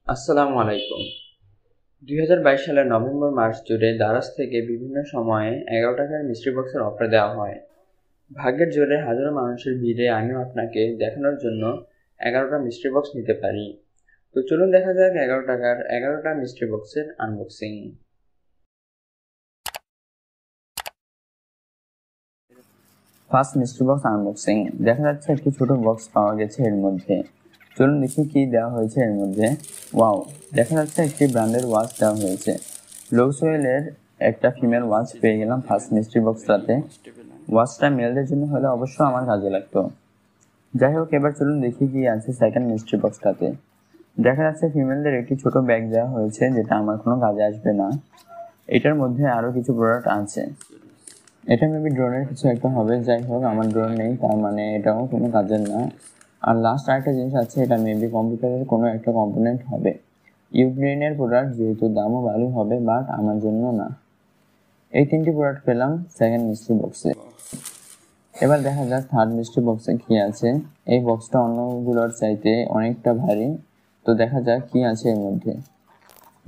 আসসালামু আলাইকুম। 2022 সালের নভেম্বর-মার্চ জুড়ে দারাজ থেকে বিভিন্ন সময়ে 11 টাকার মিস্ট্রি বক্সের অফার দেওয়া হয়। ভাগ্যের জোরে হাজারো মানুষের ভিড়ে আমিও আপনাকে দেখানোর জন্য 11টা মিস্ট্রি বক্স নিতে পারি। তো চলুন দেখা যাক 11 টাকার 11টা মিস্ট্রি বক্সের unboxing. First mystery box unboxing. দেখা যাচ্ছে একটি ছোট বক্স পাওয়া গেছে এর মধ্যে। চলুন দেখি কি দেওয়া হয়েছে এর মধ্যে। ওয়াও, দেখা যাচ্ছে একটি ব্র্যান্ডের ওয়াচ দেওয়া হয়েছে। লোসওয়েলের একটা ফিমেল ওয়াচ পেয়ে গেলাম ফার্স্ট মিস্ট্রি বক্সটাতে। ওয়াচটা মেলদের জন্য হলে অবশ্য আমার কাজে লাগতো। যাই হোক, এবার চলুন দেখি কি আছে সেকেন্ড মিস্ট্রি বক্সটাতে। দেখা যাচ্ছে ফিমেলদের একটি ছোট ব্যাগ দেওয়া হয়েছে, যেটা আমার কোনো কাজে আসবে না। এটার মধ্যে আরও কিছু প্রোডাক্ট আছে। এটা মেবি ড্রোনের কিছু একটা হবে। যাই হোক, আমার ড্রোন নেই, তার মানে এটাও কোনো কাজের না। আর লাস্ট আরেকটা জিনিস আছে, এটা মেবি কম্পিউটারের কোনো একটা কম্পোনেন্ট হবে। ইউক্রেনের প্রোডাক্ট, যেহেতু দামও ভালো হবে, বাট আমার জন্য না। এই তিনটি প্রোডাক্ট পেলাম সেকেন্ড মিস্ট্রি বক্সে। এবার দেখা যাক থার্ড মিস্ট্রি বক্সে কি আছে। এই বক্সটা অন্যগুলোর চাইতে অনেকটা ভারী। তো দেখা যাক কি আছে এর মধ্যে।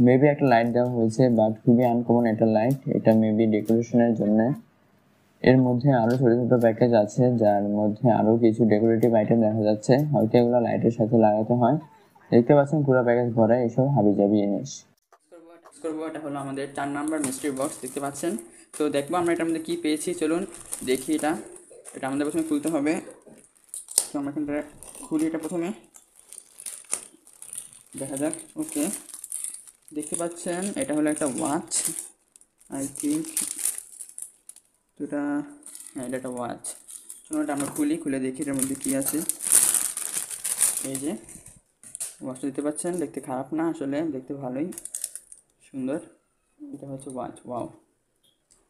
মেবি একটা লাইট দেওয়া হয়েছে, বাট খুবই আনকমন একটা লাইট। এটা মেবি ডেকোরেশনের জন্য। এর মধ্যে আরো ছোট ছোট প্যাকেজ আছে, যার মধ্যে আরো কিছু ডেকোরেটিভ আইটেম দেখা যাচ্ছে। হয়তো এগুলো লাইটের সাথে লাগাতে হয়। দেখতে পাচ্ছেন পুরো প্যাকেজ ভরা এইসব হাবিজাবি জিনিস। এটা হলো আমাদের 4 নাম্বার মিস্ট্রি বক্স, দেখতে পাচ্ছেন। তো দেখবো আমরা এটার মধ্যে কী পেয়েছি। চলুন দেখি। এটা আমাদের প্রথমে খুলতে হবে। তো আমরা এখানটা খুলি এটা প্রথমে, দেখা যাক। ওকে, দেখতে পাচ্ছেন এটা হলো একটা ওয়াচ, আই থিঙ্ক। তো এটা, হ্যাঁ, এটা একটা ওয়াচ। চলুন এটা আমরা খুলে দেখি এটার মধ্যে কী আছে। এই যে ওয়াচটা দেখতে পাচ্ছেন, দেখতে খারাপ না, আসলে দেখতে ভালোই সুন্দর। এটা হচ্ছে ওয়াচ। ওয়াও,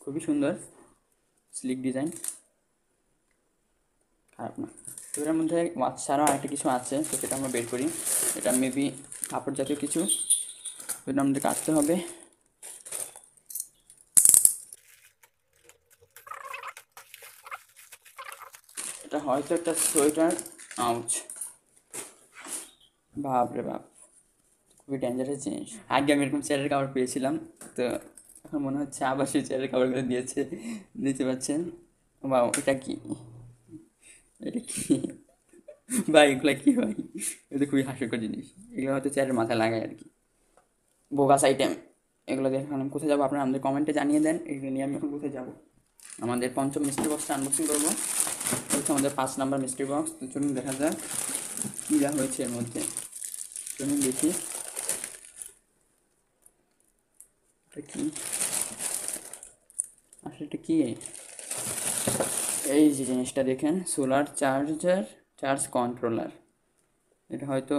খুবই সুন্দর, স্লিক ডিজাইন, খারাপ না। তো এটার মধ্যে ওয়াচ ছাড়াও আরেকটা কিছু আছে, তো সেটা আমরা বের করি। এটা মেবি কাপড় জাতীয় কিছু, এটা আমাদের কাটতে হবে। এটা হয়তো একটা সোয়েটার। আউচ, বাপরে বাপ, খুবই ডেঞ্জারাস জিনিস। আগে আমি এরকম চেয়ারের কাপড় পেয়েছিলাম, তো এখন মনে হচ্ছে আবার সেই চেয়ারের কাপড়গুলো দিয়েছে। দেখতে পাচ্ছেন। বা এটা কি, এটা কি ভাই, এগুলো কি ভাই? এটা খুবই হাস্যকর জিনিস। এগুলো হয়তো চেয়ারের মাথায় লাগায় আর কি, বোগাস আইটেম। এগুলো দেখে আমি কোথায় যাবো, আপনারা আমাদের কমেন্টে জানিয়ে দেন এগুলো নিয়ে আমি এখন কোথায় যাবো। আমাদের পঞ্চম মিস্ট্রি বক্সটা আনবক্সিং করবো। হচ্ছে আমাদের 5 নাম্বার মিস্ট্রি বক্স। তো চলুন দেখা যাক কী যা হয়েছে এর মধ্যে। চলুন দেখি এটা কি, আসলে এটা কি। এই যে জিনিসটা দেখেন, সোলার চার্জ কন্ট্রোলার। এটা হয়তো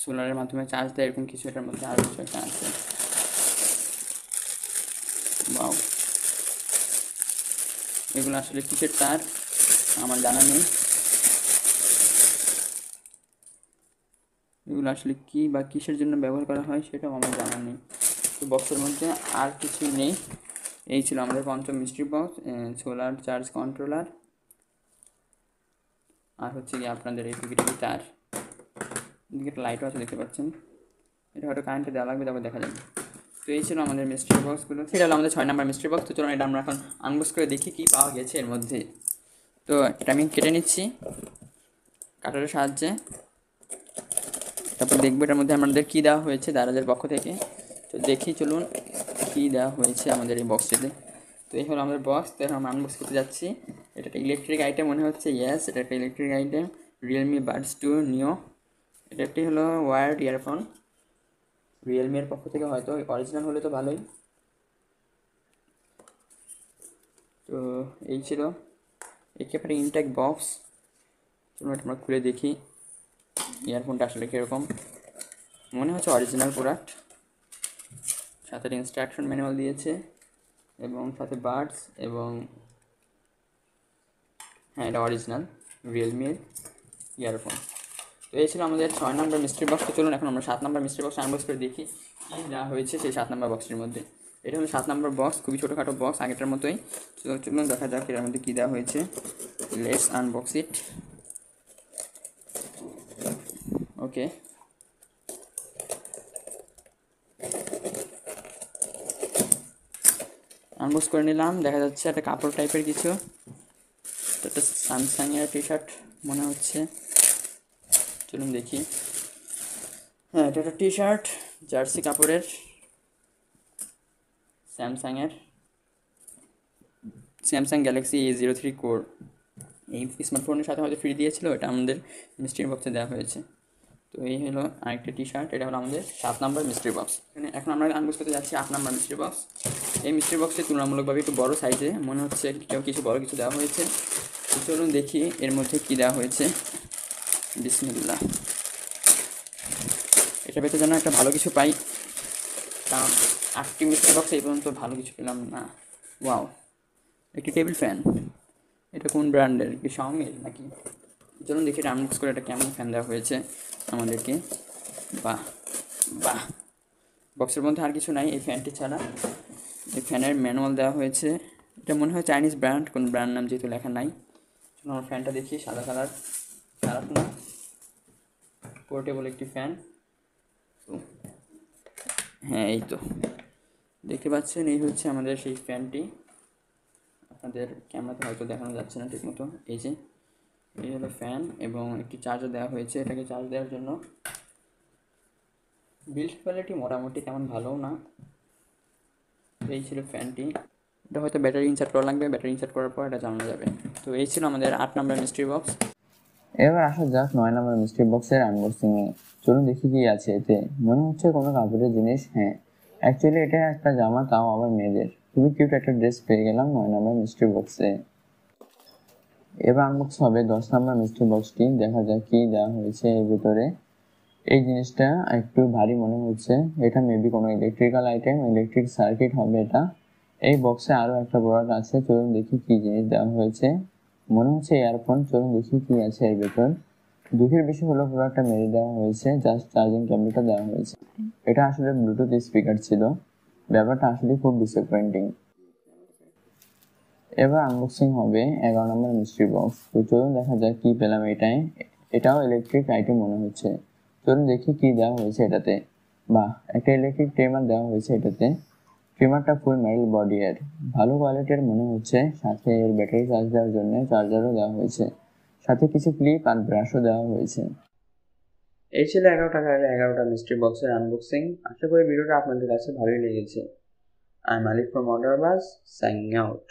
সোলারের মাধ্যমে চার্জ দেয়, এরকম কিছু এটার মধ্যে আরও কিছু একটা আছে। বাও, এগুলো আসলে কিসের তার আমার জানা নেই। এগুলো আসলে কী বা কিসের জন্য ব্যবহার করা হয় সেটাও আমার জানা নেই। তো বক্সের মধ্যে আর কিছুই নেই। এই ছিল আমাদের পঞ্চম mystery box, solar charge controller, আর হচ্ছে কি আপনাদের এই টুকিটাকি তার। এদিকে একটা লাইটও আছে, দেখতে পাচ্ছেন। এটা হয়তো কারেন্টে দেওয়া লাগবে, তারপর দেখা যাবে। তো এই ছিল আমাদের মিস্ট্রি বক্সগুলো। সেটা হলো আমাদের 6 নাম্বার মিস্ট্রি বক্স। তো চলুন এটা আমরা এখন আনবক্স করে দেখি কী পাওয়া গেছে এর মধ্যে। তো এটা আমি কেটে নিচ্ছি কাটারের সাহায্যে, তারপর দেখবো এটার মধ্যে আমাদের কী দেওয়া হয়েছে দারাজের পক্ষ থেকে। তো দেখি, চলুন কী দেওয়া হয়েছে আমাদের এই বক্সটিতে। তো এই হলো আমাদের বক্স। তো এখন আমরা আনবক্স করতে যাচ্ছি। এটা একটা ইলেকট্রিক আইটেম মনে হচ্ছে। ইয়েস, এটা একটা ইলেকট্রিক আইটেম, রিয়েলমি বাডস 2 নিও। এটা একটি হলো ওয়ার্ড ইয়ারফোন, রিয়েলমির পক্ষ থেকে, হয়তো অরিজিনাল হলে তো ভালোই। তো এই ছিল একেবারে ইনটেক বক্স। চলুন এটা আমরা খুলে দেখি ইয়ারফোনটা আসলে কীরকম। মনে হচ্ছে অরিজিনাল প্রোডাক্ট। সাথে ইনস্ট্রাকশন ম্যানুয়াল দিয়েছে এবং সাথে বাডস, এবং হ্যাঁ, এটা অরিজিনাল রিয়েলমির ইয়ারফোন। তো এই ছিল আমাদের 6 নাম্বার মিস্ট্রি বক্স। তো চলুন এখন আমরা 7 নাম্বার মিস্ট্রি বক্স আনবক্স করে দেখি কী যা হয়েছে সেই 7 নাম্বার বক্সের মধ্যে। এটা হলো 7 নাম্বার বক্স, খুবই ছোটোখাটো বক্স আগেটার মতোই। তো চলুন দেখা যাক এর মধ্যে কী দেওয়া হয়েছে। Let's unbox it. Okay, unbox করে নিলাম। দেখা যাচ্ছে একটা কাপড় টাইপের কিছু, একটা স্যামসাংয়ের টি শার্ট মনে হচ্ছে। চলুন দেখি। হ্যাঁ, এটা একটা টি শার্ট জার্সি কাপড়ের, স্যামসাং গ্যালাক্সি A03 কোর। এই স্মার্টফোনের সাথে হয়তো ফ্রি দিয়েছিল, এটা আমাদের মিস্ট্রি বক্সে দেওয়া হয়েছে। তো এই হলো আরেকটা টি শার্ট, এটা হলো আমাদের 7 নম্বর মিস্ট্রি বক্স। এখন আমরা আনবক্স করতে যাচ্ছি 8 নম্বর মিস্ট্রি বক্স। এই মিস্ট্রি বক্সে তুলনামূলকভাবে একটু বড় সাইজে মনে হচ্ছে, কিছু বড় কিছু দেওয়া হয়েছে। তো চলুন দেখি এর মধ্যে কী দেওয়া হয়েছে। বিসমিল্লাহ। এটা পেতে যেন একটা ভালো কিছু পাই, কারণ 8টি মিস্ট্রি বক্সে এই পর্যন্ত ভালো কিছু পেলাম না। ওয়াও, একটি টেবিল ফ্যান। এটা কোন ব্র্যান্ডের, কি শাওমির নাকি? চলুন দেখি এটা আনবক্স করে এটা কেমন ফ্যান দেওয়া হয়েছে আমাদেরকে। বাহ বাহ, বক্সের মধ্যে আর কিছু নাই এই ফ্যানটি ছাড়া। এই ফ্যানের ম্যানুয়াল দেওয়া হয়েছে। এটা মনে হয় চাইনিজ ব্র্যান্ড, কোন ব্র্যান্ড নাম যেহেতু লেখা নাই। চলুন আমার ফ্যানটা দেখি, সাদা কালার, খারাপ না, পোর্টেবল একটি ফ্যান। হ্যাঁ, এই তো দেখতে পাচ্ছেন, এই হচ্ছে আমাদের সেই ফ্যানটি। আপনাদের ক্যামেরাতে হয়তো দেখানো যাচ্ছে না ঠিকমতো। এই যে এই হলো ফ্যান, এবং একটি চার্জার দেওয়া হয়েছে এটাকে চার্জ দেওয়ার জন্য। বিল্ড কোয়ালিটি মোটামুটি তেমন ভালোও না। এই ছিল ফ্যানটি। এটা হয়তো ব্যাটারি ইনসার্ট করা লাগবে, ব্যাটারি ইনসার্ট করার পর এটা জানানো যাবে। তো এই ছিল আমাদের 8 নম্বর মিস্ট্রি বক্স। এবার আসা যাক 9 নম্বর মিস্ট্রি বক্সের আনবক্সিং এ। চলুন দেখি কি আছে এতে। মনে হচ্ছে কোনো কাপড়ের জিনিস। হ্যাঁ, অ্যাকচুয়ালি এটা একটা জামা, তাও আবার মেয়েদের। খুবই কিউট একটা ড্রেস পেয়ে গেলাম 9 নম্বর মিস্ট্রি বক্সে। এবার আনবক্স হবে 10 নম্বর মিস্ট্রি বক্সটি। দেখা যাক কি দেওয়া হয়েছে এর ভিতরে। এই জিনিসটা একটু ভারী মনে হচ্ছে, এটা মেবি কোনো ইলেকট্রিক্যাল আইটেম, ইলেকট্রিক সার্কিট হবে এটা। এই বক্সে আরও একটা প্রোডাক্ট আছে, চলুন দেখি কি জিনিস দেওয়া হয়েছে। মনে হচ্ছে ইয়ারফোন। চলুন দেখি কি আছে এর ভেতর। দুঃখের বিষয় হলো প্রোডাক্টটা মেরে দেওয়া হয়েছে, জাস্ট চার্জিং কেবলটা দেওয়া হয়েছে। এটা আসলে ব্লুটুথ স্পিকার ছিল। ব্যাপারটা আসলে খুব ডিসঅ্যাপয়েন্টিং। এবার আনবক্সিং হবে 11 নম্বর মিস্ট্রি বক্স। তো চলুন দেখা যাক কি পেলাম এটাই। এটাও ইলেকট্রিক আইটেম মনে হচ্ছে। চলুন দেখি কি দেওয়া হয়েছে এটাতে। বাহ, একটা ইলেকট্রিক ট্রিমার দেওয়া হয়েছে এটাতে। ট্রিমারটা ফুল মেটাল বডি এর, ভালো কোয়ালিটির মনে হচ্ছে। সাথে এর ব্যাটারি চার্জ দেওয়ার জন্য চার্জারও দেওয়া হয়েছে। সাথে কিছু ক্লিপ আর ব্রাশও দেওয়া হয়েছে। এই ছিল 11 টাকার 11টা মিস্ট্রি বক্সের আনবক্সিং। আশা করি ভিডিওটা আপনাদের কাছে ভালোই লেগেছে। I am Alif from OrderBuZ, signing out.